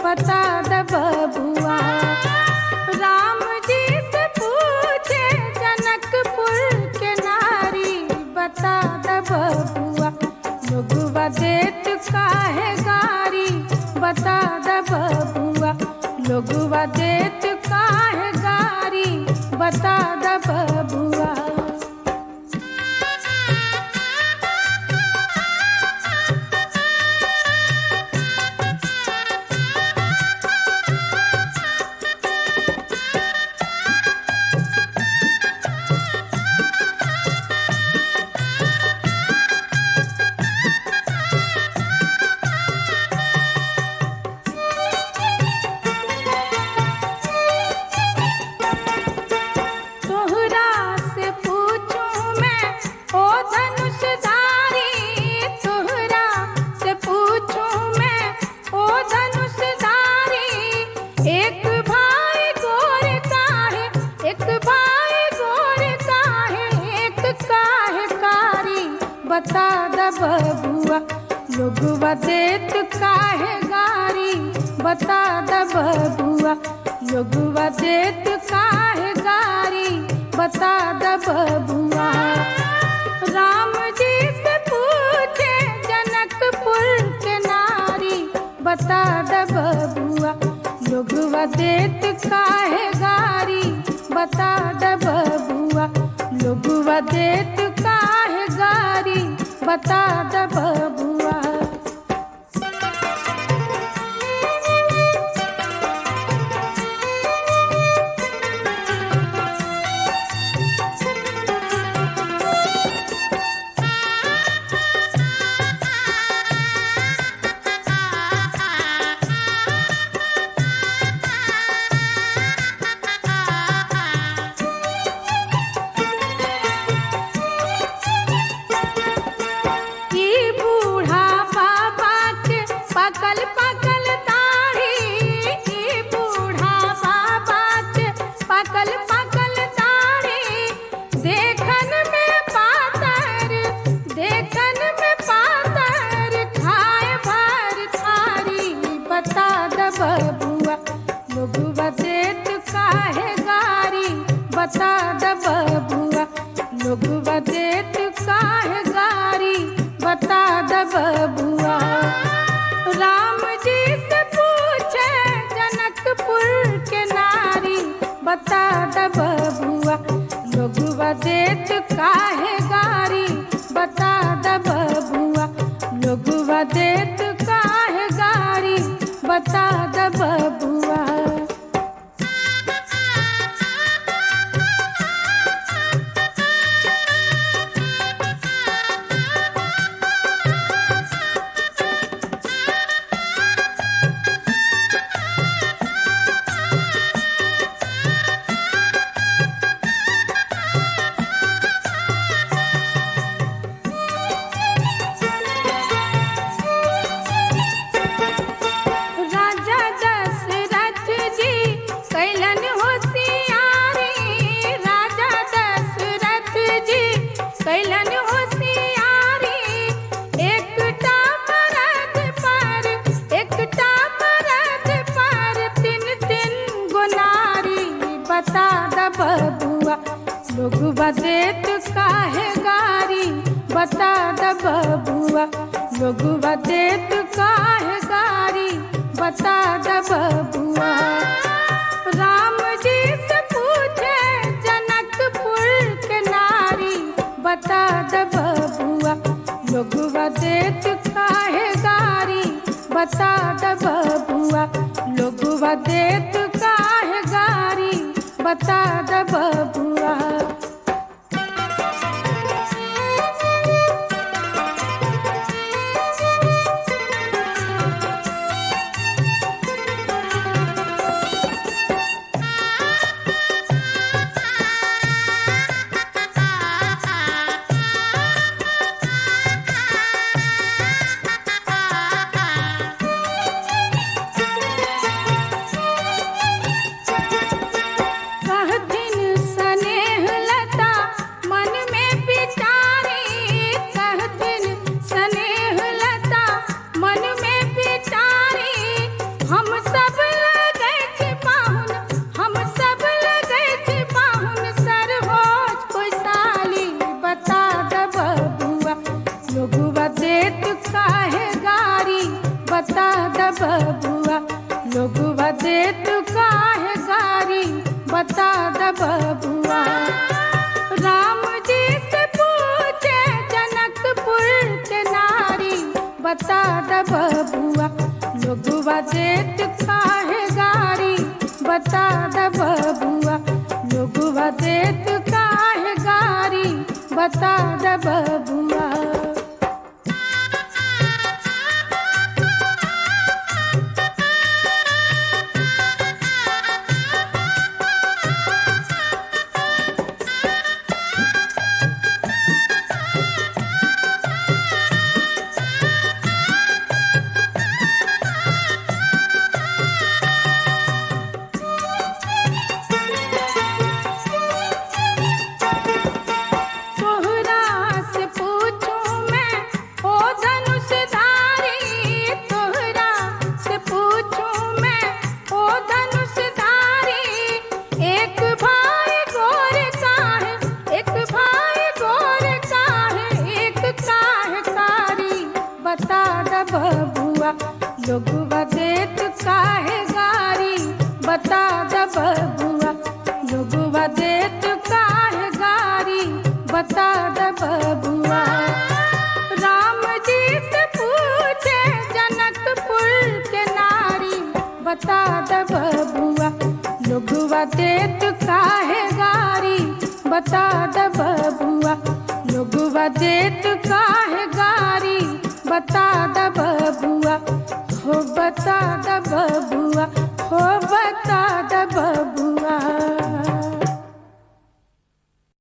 बता द बबुआ। राम जी से पूछे जनकपुर के नारी, बता द बबुआ। लोगवा देत काहे गारी, बता द बबुआ। लोगवा देत काहे गारी, बता द बबुआ। बता द बबुआ। लोगवा देत काहे गारी, बता द बबुआ। लोगवा देत काहे गारी, बता द बबुआ। राम जी से पूछे जनकपुर के नारी, बता द बबुआ। लोगवा देत काहे गारी, बता द बबुआ। लोगवा देत काहे गारी, बता द बबुआ। पकल पकल दाढ़ी, बूढ़ा बाबा के पकल पकल दाढ़ी। देखन में पातर, देखन में पातर, खाए भर थारी, बता द बबुआ। लोगवा देत काहे गारी, बता द बबुआ। लोगवा देत काहे गारी, बता द बबुआ। राम जी से पूछे जनकपुर के नारी, बता द बबुआ। लोगवा देत काहे गारी, बता द बबुआ। लोगवा देत काहे गारी, बता द बबुआ। बता द बबुआ। लोगवा देत काहे गारी, बता द बबुआ। लोगवा देत काहे गारी, बता द बबुआ। राम जी से पूछे जनकपुर के नारी, बता द बबुआ। लोगवा देत काहे गारी, बता द बबुआ। लोगवा देत काहे गारी, बता द बबुआ। कहते सब लगे छी पाहुन, हम सब लगे छी पाहुन, सर होज कोई साली बता द बबुआ, लोगवा देत काहे गारी बता द बबुआ, लोगवा देत काहे गारी बता द बबुआ। राम जी से पूछे जनकपुर के नारी बता द बबुआ, लोगवा देत काहे गारी बता द बबुआ, लोगवा देत काहे गारी बता द बबुआ। बता द बबुआ, लोगवा देत काहे गारी बता द बबुआ, लोगवा देत काहे गारी बता द बबुआ। राम जी से पूछे जनकपुर के नारी बता द बबुआ, लोगवा देत काहे गारी बता द बबुआ, लोगवा देत काहे गारी बता द बबुआ, हो बता द बबुआ, हो बता द बबुआ।